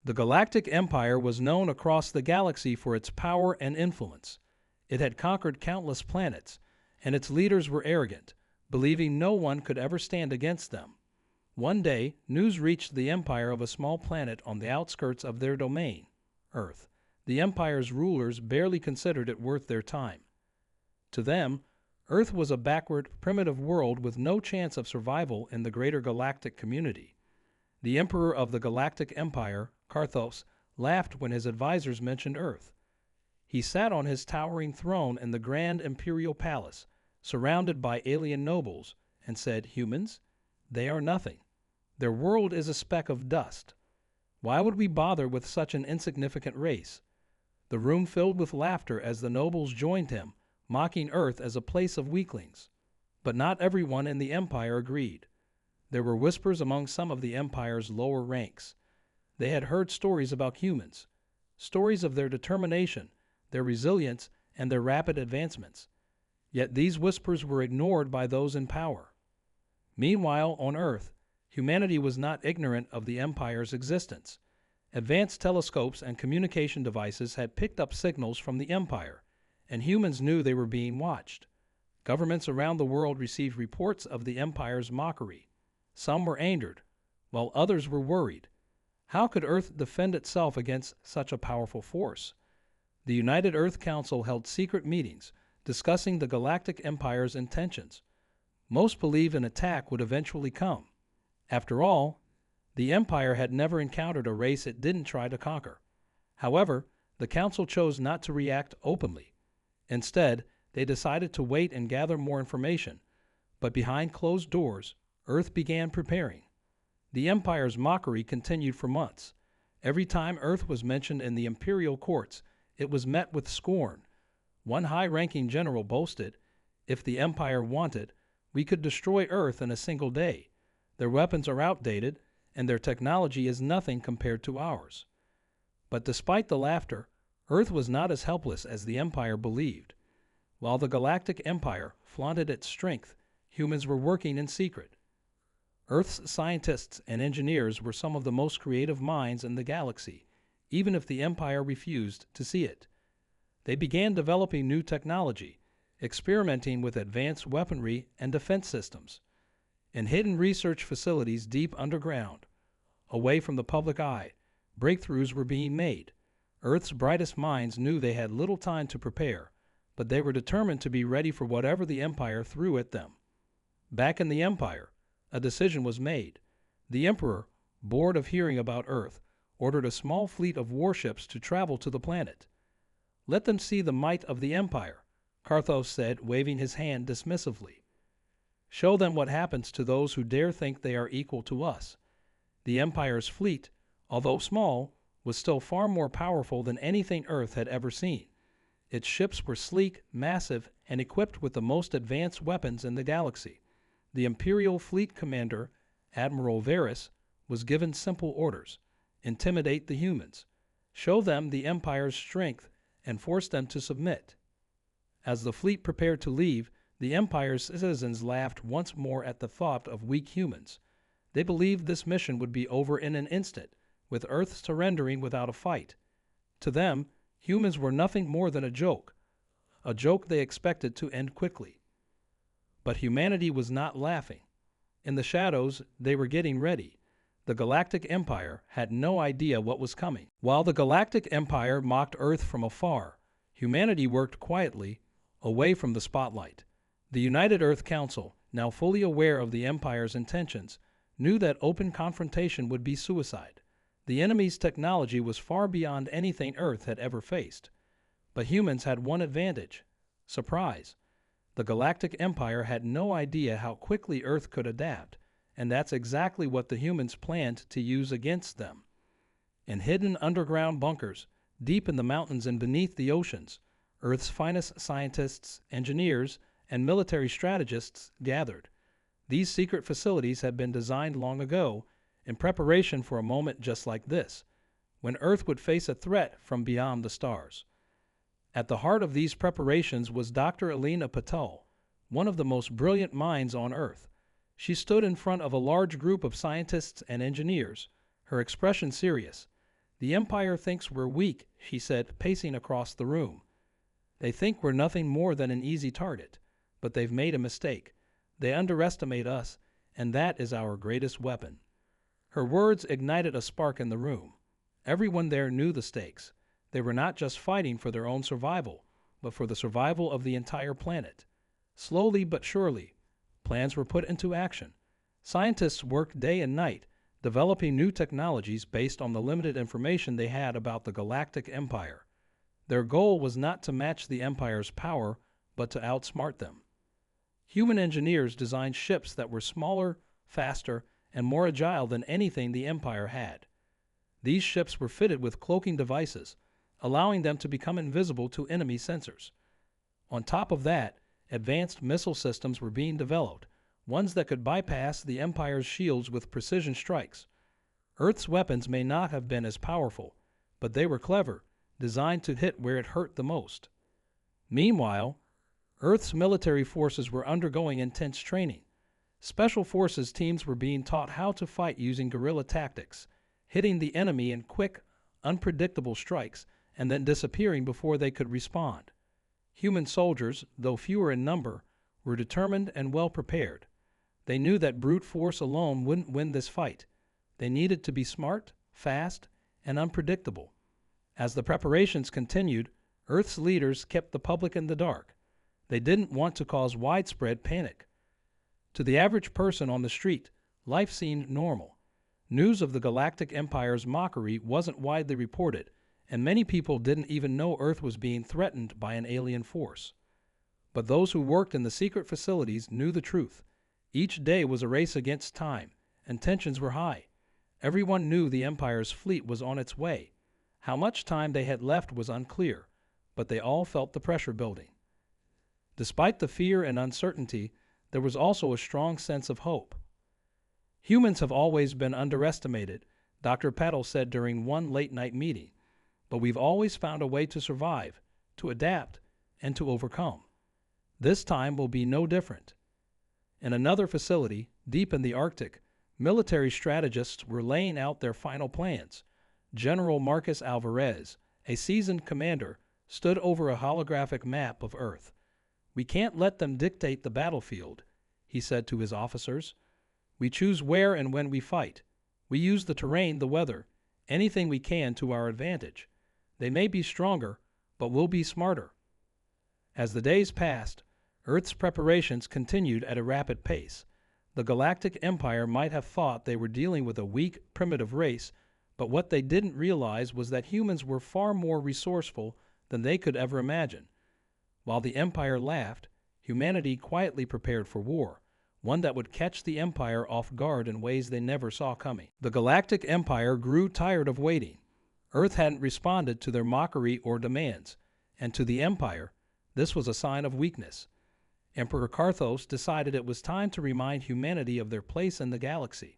The Galactic Empire was known across the galaxy for its power and influence. It had conquered countless planets, and its leaders were arrogant, believing no one could ever stand against them. One day, news reached the Empire of a small planet on the outskirts of their domain, Earth. The Empire's rulers barely considered it worth their time. To them, Earth was a backward, primitive world with no chance of survival in the greater galactic community. The Emperor of the Galactic Empire, Karthos, laughed when his advisors mentioned Earth. He sat on his towering throne in the grand imperial palace, surrounded by alien nobles, and said, "Humans? They are nothing. Their world is a speck of dust. Why would we bother with such an insignificant race?" The room filled with laughter as the nobles joined him, mocking Earth as a place of weaklings. But not everyone in the Empire agreed. There were whispers among some of the Empire's lower ranks. They had heard stories about humans, stories of their determination, their resilience, and their rapid advancements. Yet these whispers were ignored by those in power. Meanwhile, on Earth, humanity was not ignorant of the Empire's existence. Advanced telescopes and communication devices had picked up signals from the Empire, and humans knew they were being watched. Governments around the world received reports of the Empire's mockery. Some were angered, while others were worried. How could Earth defend itself against such a powerful force? The United Earth Council held secret meetings, discussing the Galactic Empire's intentions. Most believed an attack would eventually come. After all, the Empire had never encountered a race it didn't try to conquer. However, the Council chose not to react openly. Instead, they decided to wait and gather more information. But behind closed doors, Earth began preparing. The Empire's mockery continued for months. Every time Earth was mentioned in the imperial courts, it was met with scorn. One high-ranking general boasted, "If the Empire wanted, we could destroy Earth in a single day. Their weapons are outdated, and their technology is nothing compared to ours." But despite the laughter, Earth was not as helpless as the Empire believed. While the Galactic Empire flaunted its strength, humans were working in secret. Earth's scientists and engineers were some of the most creative minds in the galaxy, even if the Empire refused to see it. They began developing new technology, experimenting with advanced weaponry and defense systems. In hidden research facilities deep underground, away from the public eye, breakthroughs were being made. Earth's brightest minds knew they had little time to prepare, but they were determined to be ready for whatever the Empire threw at them. Back in the Empire, a decision was made. The Emperor, bored of hearing about Earth, ordered a small fleet of warships to travel to the planet. "Let them see the might of the Empire," Karthos said, waving his hand dismissively. "Show them what happens to those who dare think they are equal to us." The Empire's fleet, although small, was still far more powerful than anything Earth had ever seen. Its ships were sleek, massive, and equipped with the most advanced weapons in the galaxy. The Imperial Fleet Commander, Admiral Varys, was given simple orders: intimidate the humans, show them the Empire's strength, and force them to submit. As the fleet prepared to leave, the Empire's citizens laughed once more at the thought of weak humans. They believed this mission would be over in an instant, with Earth surrendering without a fight. To them, humans were nothing more than a joke they expected to end quickly. But humanity was not laughing. In the shadows, they were getting ready. The Galactic Empire had no idea what was coming. While the Galactic Empire mocked Earth from afar, humanity worked quietly, away from the spotlight. The United Earth Council, now fully aware of the Empire's intentions, knew that open confrontation would be suicide. The enemy's technology was far beyond anything Earth had ever faced. But humans had one advantage: surprise. The Galactic Empire had no idea how quickly Earth could adapt, and that's exactly what the humans planned to use against them. In hidden underground bunkers, deep in the mountains and beneath the oceans, Earth's finest scientists, engineers, and military strategists gathered. These secret facilities had been designed long ago, in preparation for a moment just like this, when Earth would face a threat from beyond the stars. At the heart of these preparations was Dr. Alina Patel, one of the most brilliant minds on Earth. She stood in front of a large group of scientists and engineers, her expression serious. "The Empire thinks we're weak," she said, pacing across the room. "They think we're nothing more than an easy target, but they've made a mistake. They underestimate us, and that is our greatest weapon." Her words ignited a spark in the room. Everyone there knew the stakes. They were not just fighting for their own survival, but for the survival of the entire planet. Slowly but surely, plans were put into action. Scientists worked day and night, developing new technologies based on the limited information they had about the Galactic Empire. Their goal was not to match the Empire's power, but to outsmart them. Human engineers designed ships that were smaller, faster, and more agile than anything the Empire had. These ships were fitted with cloaking devices, allowing them to become invisible to enemy sensors. On top of that, advanced missile systems were being developed, ones that could bypass the Empire's shields with precision strikes. Earth's weapons may not have been as powerful, but they were clever, designed to hit where it hurt the most. Meanwhile, Earth's military forces were undergoing intense training. Special forces teams were being taught how to fight using guerrilla tactics, hitting the enemy in quick, unpredictable strikes, and then disappearing before they could respond. Human soldiers, though fewer in number, were determined and well prepared. They knew that brute force alone wouldn't win this fight. They needed to be smart, fast, and unpredictable. As the preparations continued, Earth's leaders kept the public in the dark. They didn't want to cause widespread panic. To the average person on the street, life seemed normal. News of the Galactic Empire's mockery wasn't widely reported, and many people didn't even know Earth was being threatened by an alien force. But those who worked in the secret facilities knew the truth. Each day was a race against time, and tensions were high. Everyone knew the Empire's fleet was on its way. How much time they had left was unclear, but they all felt the pressure building. Despite the fear and uncertainty, there was also a strong sense of hope. "Humans have always been underestimated," Dr. Petal said during one late-night meeting, "but we've always found a way to survive, to adapt, and to overcome. This time will be no different." In another facility, deep in the Arctic, military strategists were laying out their final plans. General Marcus Alvarez, a seasoned commander, stood over a holographic map of Earth. "We can't let them dictate the battlefield," he said to his officers. "We choose where and when we fight. We use the terrain, the weather, anything we can to our advantage. They may be stronger, but we'll be smarter." As the days passed, Earth's preparations continued at a rapid pace. The Galactic Empire might have thought they were dealing with a weak, primitive race, but what they didn't realize was that humans were far more resourceful than they could ever imagine. While the Empire laughed, humanity quietly prepared for war, one that would catch the Empire off guard in ways they never saw coming. The Galactic Empire grew tired of waiting. Earth hadn't responded to their mockery or demands, and to the Empire, this was a sign of weakness. Emperor Karthos decided it was time to remind humanity of their place in the galaxy.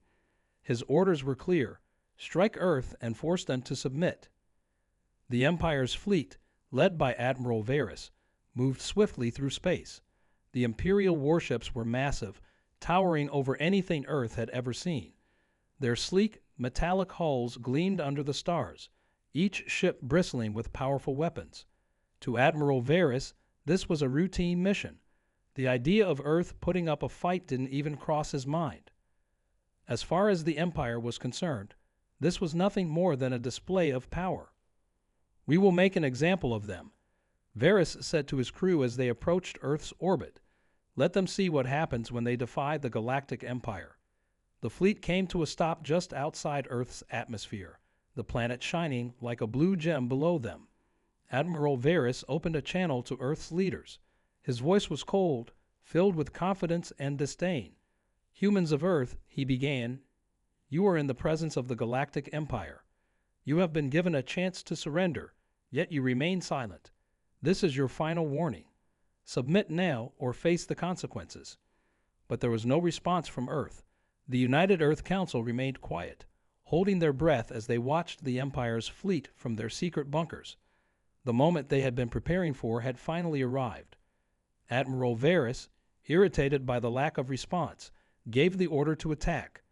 His orders were clear: strike Earth and force them to submit. The Empire's fleet, led by Admiral Varys, moved swiftly through space. The Imperial warships were massive, towering over anything Earth had ever seen. Their sleek, metallic hulls gleamed under the stars, each ship bristling with powerful weapons. To Admiral Varys, this was a routine mission. The idea of Earth putting up a fight didn't even cross his mind. As far as the Empire was concerned, this was nothing more than a display of power. "We will make an example of them," Varys said to his crew as they approached Earth's orbit. "Let them see what happens when they defy the Galactic Empire." The fleet came to a stop just outside Earth's atmosphere, the planet shining like a blue gem below them. Admiral Varys opened a channel to Earth's leaders. His voice was cold, filled with confidence and disdain. "Humans of Earth," he began, "you are in the presence of the Galactic Empire. You have been given a chance to surrender, yet you remain silent. This is your final warning. Submit now or face the consequences." But there was no response from Earth. The United Earth Council remained quiet, holding their breath as they watched the Empire's fleet from their secret bunkers. The moment they had been preparing for had finally arrived. Admiral Varys, irritated by the lack of response, gave the order to attack.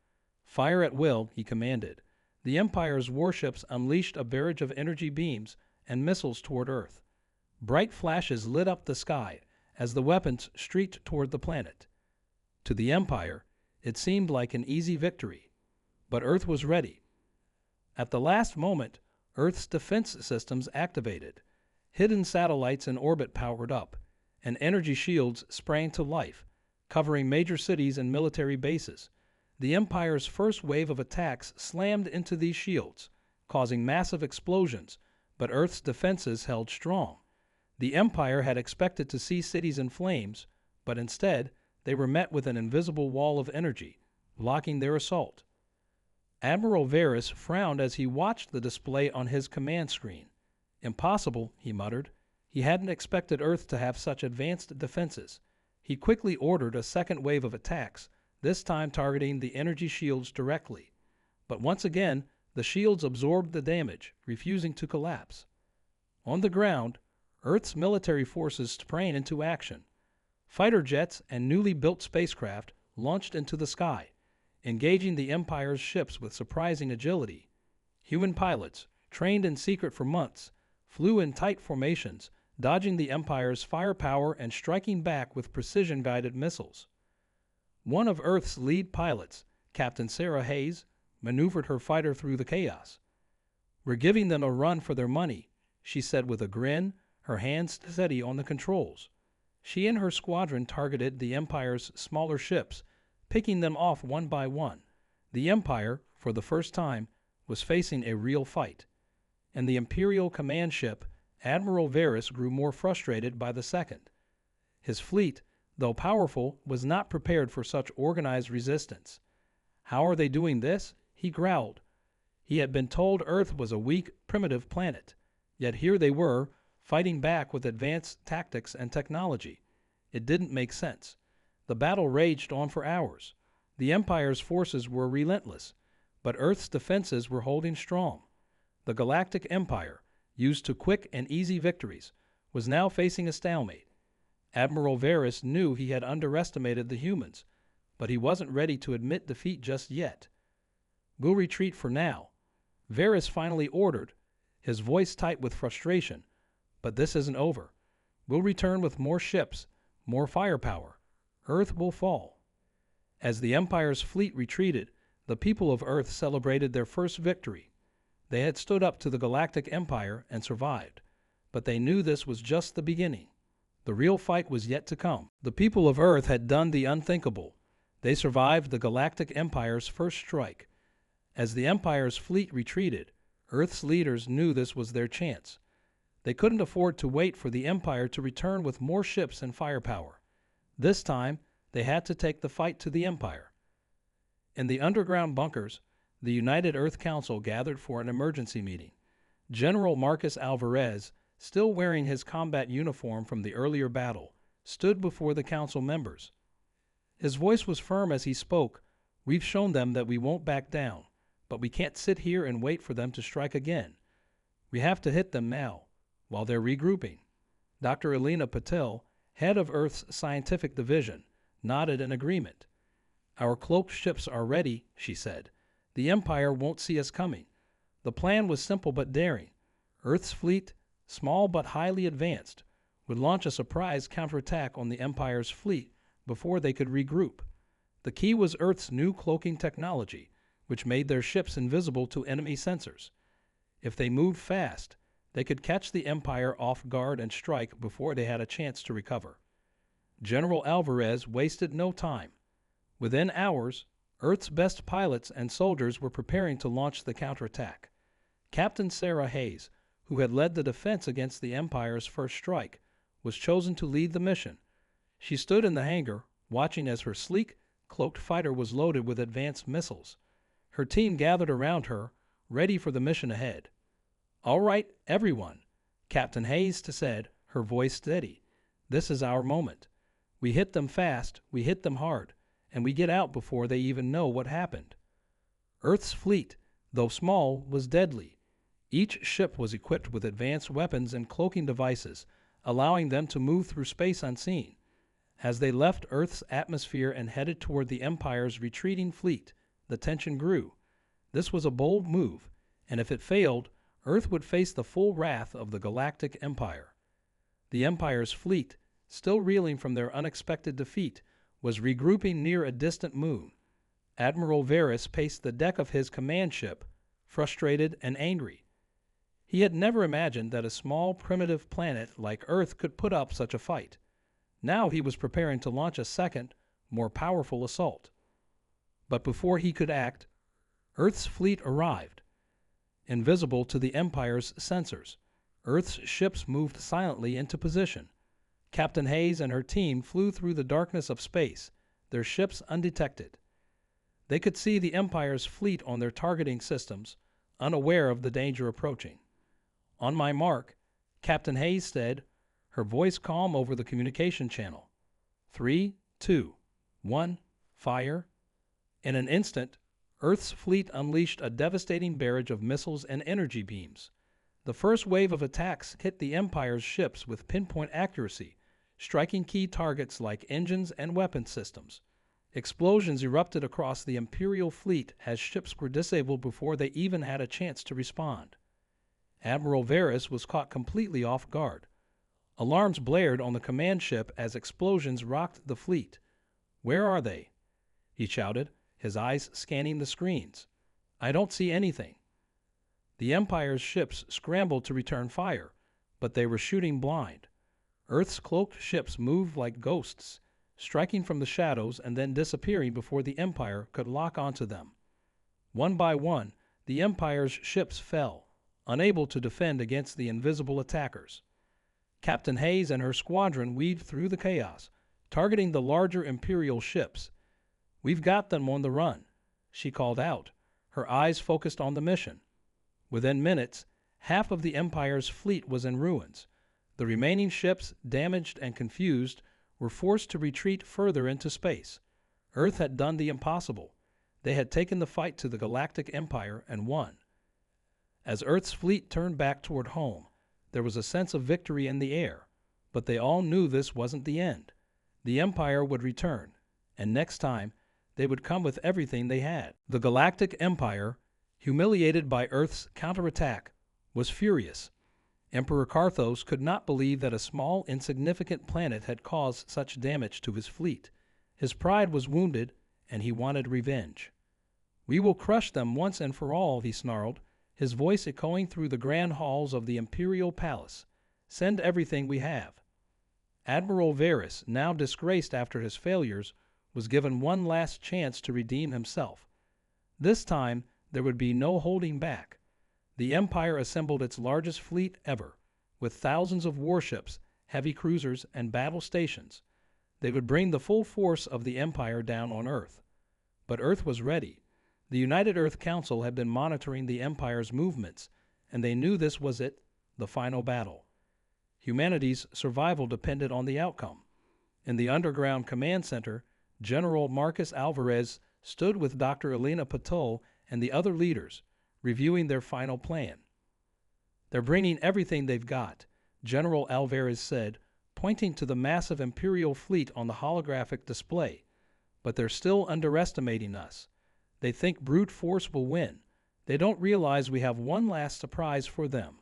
"Fire at will," he commanded. The Empire's warships unleashed a barrage of energy beams and missiles toward Earth. Bright flashes lit up the sky as the weapons streaked toward the planet. To the Empire, it seemed like an easy victory, but Earth was ready. At the last moment, Earth's defense systems activated. Hidden satellites in orbit powered up, and energy shields sprang to life, covering major cities and military bases. The Empire's first wave of attacks slammed into these shields, causing massive explosions, but Earth's defenses held strong. The Empire had expected to see cities in flames, but instead, they were met with an invisible wall of energy, blocking their assault. Admiral Varys frowned as he watched the display on his command screen. Impossible, he muttered. He hadn't expected Earth to have such advanced defenses. He quickly ordered a second wave of attacks, this time targeting the energy shields directly. But once again, the shields absorbed the damage, refusing to collapse. On the ground, Earth's military forces sprang into action. Fighter jets and newly built spacecraft launched into the sky, engaging the Empire's ships with surprising agility. Human pilots, trained in secret for months, flew in tight formations, dodging the Empire's firepower and striking back with precision-guided missiles. One of Earth's lead pilots, Captain Sarah Hayes, maneuvered her fighter through the chaos. "We're giving them a run for their money," she said with a grin, her hands steady on the controls. She and her squadron targeted the Empire's smaller ships, picking them off one by one. The Empire, for the first time, was facing a real fight. And the Imperial command ship, Admiral Varys, grew more frustrated by the second. His fleet, though powerful, was not prepared for such organized resistance. "How are they doing this?" he growled. He had been told Earth was a weak, primitive planet. Yet here they were, fighting back with advanced tactics and technology. It didn't make sense. The battle raged on for hours. The Empire's forces were relentless, but Earth's defenses were holding strong. The Galactic Empire, used to quick and easy victories, was now facing a stalemate. Admiral Varys knew he had underestimated the humans, but he wasn't ready to admit defeat just yet. "We'll retreat for now," Varys finally ordered, his voice tight with frustration. "But this isn't over. We'll return with more ships, more firepower. Earth will fall." As the Empire's fleet retreated, the people of Earth celebrated their first victory. They had stood up to the Galactic Empire and survived, but they knew this was just the beginning. The real fight was yet to come. The people of Earth had done the unthinkable. They survived the Galactic Empire's first strike. As the Empire's fleet retreated, Earth's leaders knew this was their chance. They couldn't afford to wait for the Empire to return with more ships and firepower. This time, they had to take the fight to the Empire. In the underground bunkers, the United Earth Council gathered for an emergency meeting. General Marcus Alvarez, still wearing his combat uniform from the earlier battle, stood before the council members. His voice was firm as he spoke. "We've shown them that we won't back down, but we can't sit here and wait for them to strike again. We have to hit them now, while they're regrouping." Dr. Elena Patel, head of Earth's scientific division, nodded in agreement. "Our cloaked ships are ready," she said. "The Empire won't see us coming." The plan was simple but daring. Earth's fleet, small but highly advanced, would launch a surprise counterattack on the Empire's fleet before they could regroup. The key was Earth's new cloaking technology, which made their ships invisible to enemy sensors. If they moved fast, they could catch the Empire off guard and strike before they had a chance to recover. General Alvarez wasted no time. Within hours, Earth's best pilots and soldiers were preparing to launch the counterattack. Captain Sarah Hayes, who had led the defense against the Empire's first strike, was chosen to lead the mission. She stood in the hangar, watching as her sleek, cloaked fighter was loaded with advanced missiles. Her team gathered around her, ready for the mission ahead. "All right, everyone," Captain Hayes said, her voice steady. "This is our moment. We hit them fast, we hit them hard, and we get out before they even know what happened." Earth's fleet, though small, was deadly. Each ship was equipped with advanced weapons and cloaking devices, allowing them to move through space unseen. As they left Earth's atmosphere and headed toward the Empire's retreating fleet, the tension grew. This was a bold move, and if it failed, Earth would face the full wrath of the Galactic Empire. The Empire's fleet, still reeling from their unexpected defeat, was regrouping near a distant moon. Admiral Varys paced the deck of his command ship, frustrated and angry. He had never imagined that a small, primitive planet like Earth could put up such a fight. Now he was preparing to launch a second, more powerful assault. But before he could act, Earth's fleet arrived. Invisible to the Empire's sensors, Earth's ships moved silently into position. Captain Hayes and her team flew through the darkness of space, their ships undetected. They could see the Empire's fleet on their targeting systems, unaware of the danger approaching. "On my mark," Captain Hayes said, her voice calm over the communication channel. 3, 2, 1, fire. In an instant, Earth's fleet unleashed a devastating barrage of missiles and energy beams. The first wave of attacks hit the Empire's ships with pinpoint accuracy, striking key targets like engines and weapon systems. Explosions erupted across the Imperial fleet as ships were disabled before they even had a chance to respond. Admiral Varys was caught completely off guard. Alarms blared on the command ship as explosions rocked the fleet. "Where are they?" he shouted, his eyes scanning the screens. "I don't see anything." The Empire's ships scrambled to return fire, but they were shooting blind. Earth's cloaked ships moved like ghosts, striking from the shadows and then disappearing before the Empire could lock onto them. One by one, the Empire's ships fell, unable to defend against the invisible attackers. Captain Hayes and her squadron weaved through the chaos, targeting the larger Imperial ships. "We've got them on the run," she called out, her eyes focused on the mission. Within minutes, half of the Empire's fleet was in ruins. The remaining ships, damaged and confused, were forced to retreat further into space. Earth had done the impossible. They had taken the fight to the Galactic Empire and won. As Earth's fleet turned back toward home, there was a sense of victory in the air, but they all knew this wasn't the end. The Empire would return, and next time, they would come with everything they had. The Galactic Empire, humiliated by Earth's counterattack, was furious. Emperor Karthos could not believe that a small, insignificant planet had caused such damage to his fleet. His pride was wounded, and he wanted revenge. "We will crush them once and for all," he snarled, his voice echoing through the grand halls of the Imperial Palace. "Send everything we have." Admiral Varys, now disgraced after his failures, was given one last chance to redeem himself. This time, there would be no holding back. The Empire assembled its largest fleet ever, with thousands of warships, heavy cruisers, and battle stations. They would bring the full force of the Empire down on Earth. But Earth was ready. The United Earth Council had been monitoring the Empire's movements, and they knew this was it, the final battle. Humanity's survival depended on the outcome. In the underground command center, General Marcus Alvarez stood with Dr. Elena Patol and the other leaders, reviewing their final plan. "They're bringing everything they've got," General Alvarez said, pointing to the massive Imperial fleet on the holographic display. "But they're still underestimating us. They think brute force will win. They don't realize we have one last surprise for them."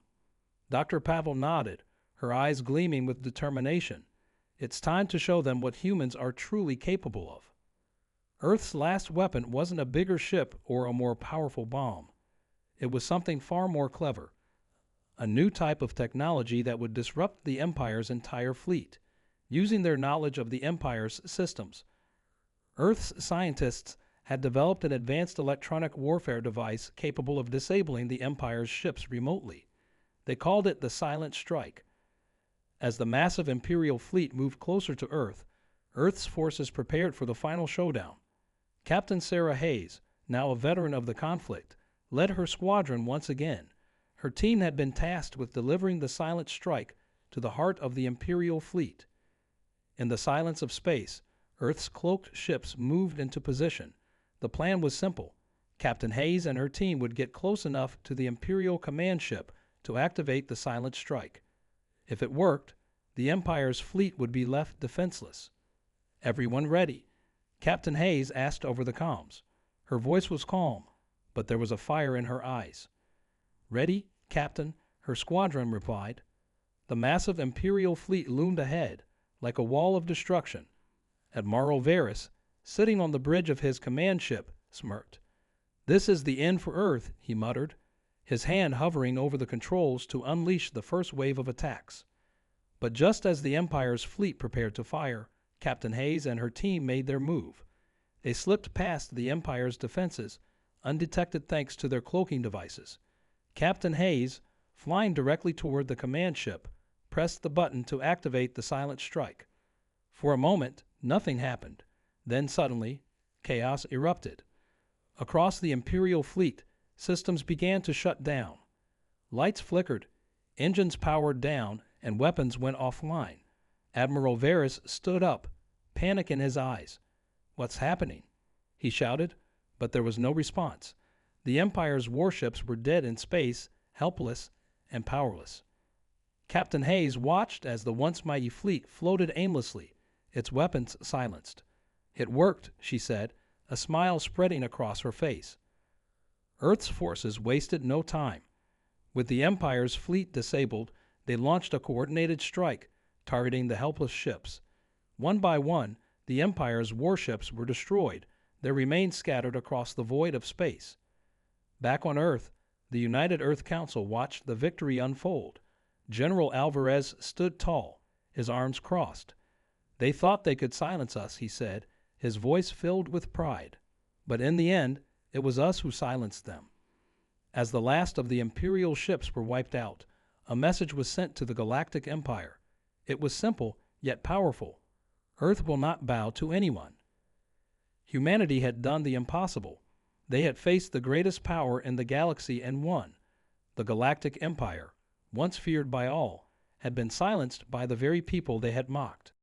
Dr. Pavel nodded, her eyes gleaming with determination. "It's time to show them what humans are truly capable of." Earth's last weapon wasn't a bigger ship or a more powerful bomb. It was something far more clever. A new type of technology that would disrupt the Empire's entire fleet, using their knowledge of the Empire's systems. Earth's scientists had developed an advanced electronic warfare device capable of disabling the Empire's ships remotely. They called it the Silent Strike. As the massive Imperial fleet moved closer to Earth, Earth's forces prepared for the final showdown. Captain Sarah Hayes, now a veteran of the conflict, led her squadron once again. Her team had been tasked with delivering the Silent Strike to the heart of the Imperial fleet. In the silence of space, Earth's cloaked ships moved into position. The plan was simple. Captain Hayes and her team would get close enough to the Imperial command ship to activate the Silent Strike. If it worked, the Empire's fleet would be left defenseless. "Everyone ready?" Captain Hayes asked over the comms. Her voice was calm, but there was a fire in her eyes. "Ready, Captain," her squadron replied. The massive Imperial fleet loomed ahead, like a wall of destruction. Admiral Varys, sitting on the bridge of his command ship, smirked. "This is the end for Earth," he muttered, his hand hovering over the controls to unleash the first wave of attacks. But just as the Empire's fleet prepared to fire, Captain Hayes and her team made their move. They slipped past the Empire's defenses, undetected thanks to their cloaking devices. Captain Hayes, flying directly toward the command ship, pressed the button to activate the silent strike. For a moment, nothing happened. Then suddenly, chaos erupted. Across the Imperial fleet, systems began to shut down. Lights flickered, engines powered down, and weapons went offline. Admiral Varys stood up, panic in his eyes. "What's happening?" he shouted, but there was no response. The Empire's warships were dead in space, helpless and powerless. Captain Hayes watched as the once mighty fleet floated aimlessly, its weapons silenced. "It worked," she said, a smile spreading across her face. Earth's forces wasted no time. With the Empire's fleet disabled, they launched a coordinated strike, targeting the helpless ships. One by one, the Empire's warships were destroyed, their remains scattered across the void of space. Back on Earth, the United Earth Council watched the victory unfold. General Alvarez stood tall, his arms crossed. "They thought they could silence us," he said, his voice filled with pride. "But in the end, it was us who silenced them." As the last of the Imperial ships were wiped out, a message was sent to the Galactic Empire. It was simple, yet powerful. Earth will not bow to anyone. Humanity had done the impossible. They had faced the greatest power in the galaxy and won. The Galactic Empire, once feared by all, had been silenced by the very people they had mocked.